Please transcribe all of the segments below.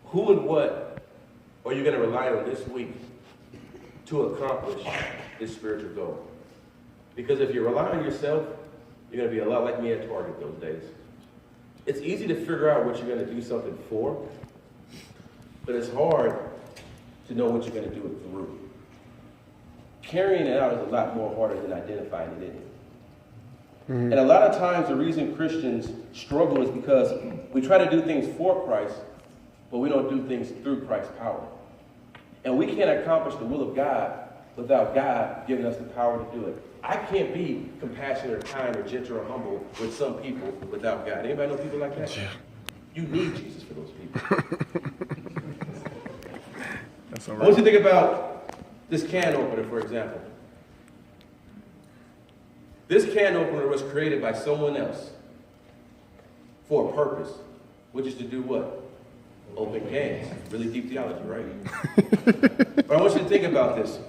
Who and what are you going to rely on this week to accomplish this spiritual goal? Because if you rely on yourself, you're going to be a lot like me at Target those days. It's easy to figure out what you're going to do something for, but it's hard to know what you're going to do it through. Carrying it out is a lot more harder than identifying it, isn't it? And a lot of times the reason Christians struggle is because we try to do things for Christ, but we don't do things through Christ's power. And we can't accomplish the will of God without God giving us the power to do it. I can't be compassionate or kind or gentle or humble with some people without God. Anybody know people like that? Yeah. You need Jesus for those people. That's all right. I want you to think about this can opener, for example. This can opener was created by someone else for a purpose, which is to do what? Open cans. Really deep theology, right? But I want you to think about this.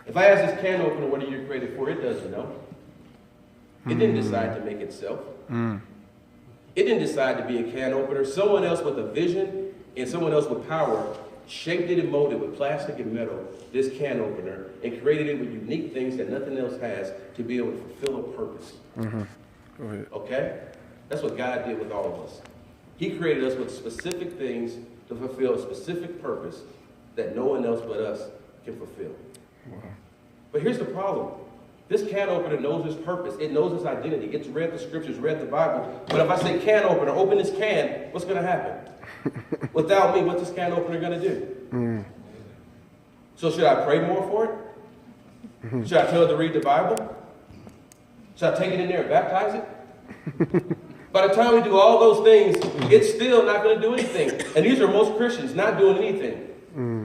If I ask this can opener, what are you created for? It doesn't know. It didn't decide to make itself. It didn't decide to be a can opener. Someone else with a vision and someone else with power shaped it and molded with plastic and metal, this can opener, and created it with unique things that nothing else has to be able to fulfill a purpose. Go ahead. Okay? That's what God did with all of us. He created us with specific things to fulfill a specific purpose that no one else but us can fulfill. Wow. But here's the problem. This can opener knows its purpose. It knows its identity. It's read the scriptures, read the Bible. But if I say can opener, open this can, what's going to happen? Without me, what's this can opener going to do? So should I pray more for it? Should I tell it to read the Bible? Should I take it in there and baptize it? By the time we do all those things, it's still not going to do anything. And these are most Christians not doing anything.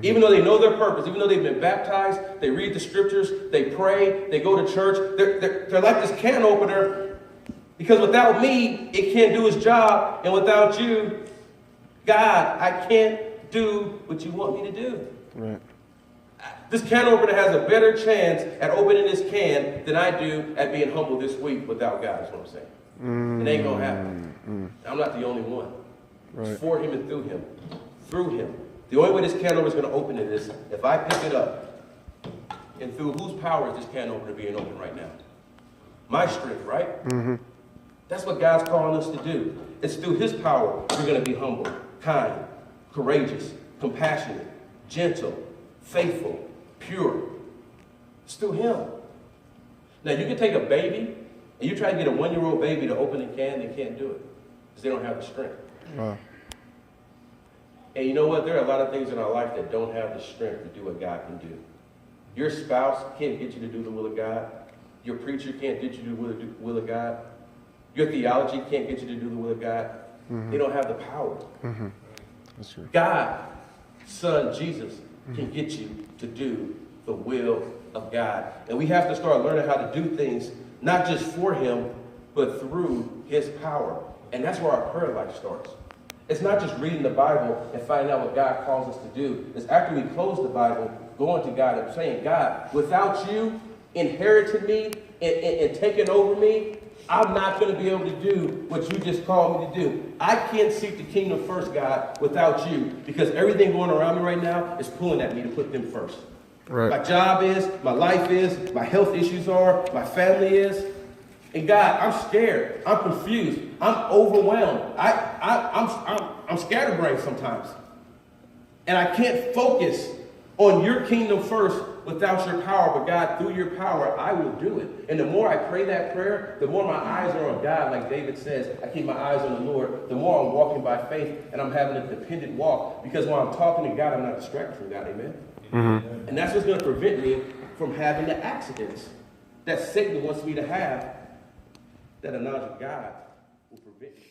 Even though they know their purpose, even though they've been baptized, they read the scriptures, they pray, they go to church. They're like this can opener, because without me, it can't do its job. And without you, God, I can't do what you want me to do. Right. This can opener has a better chance at opening this can than I do at being humble this week without God, is what I'm saying. It ain't going to happen. I'm not the only one. Right. It's for him and through him. Through him. The only way this can opener is going to open it is if I pick it up. And through whose power is this can opener being open right now? My strength, right? That's what God's calling us to do. It's through his power we're going to be humble, kind, courageous, compassionate, gentle, faithful, pure. It's through him. Now, you can take a baby and you try to get a 1-year-old baby to open a can, they can't do it because they don't have the strength. Wow. And you know what? There are a lot of things in our life that don't have the strength to do what God can do. Your spouse can't get you to do the will of God. Your preacher can't get you to do the will of God. Your theology can't get you to do the will of God. They don't have the power. That's true. God, Son, Jesus, can get you to do the will of God. And we have to start learning how to do things, not just for him, but through his power. And that's where our prayer life starts. It's not just reading the Bible and finding out what God calls us to do. It's after we close the Bible, going to God and saying, God, without you inheriting me and taking over me, I'm not going to be able to do what you just called me to do. I can't seek the kingdom first, God, without you, because everything going around me right now is pulling at me to put them first. Right. My job is, my life is, my health issues are, my family is. And God, I'm scared. I'm confused. I'm overwhelmed. I'm scatterbrained sometimes. And I can't focus on your kingdom first without your power. But God, through your power, I will do it. And the more I pray that prayer, the more my eyes are on God. Like David says, I keep my eyes on the Lord. The more I'm walking by faith and I'm having a dependent walk. Because when I'm talking to God, I'm not distracted from God. Amen? And that's what's going to prevent me from having the accidents that Satan wants me to have, that a knowledge of God will prevent me.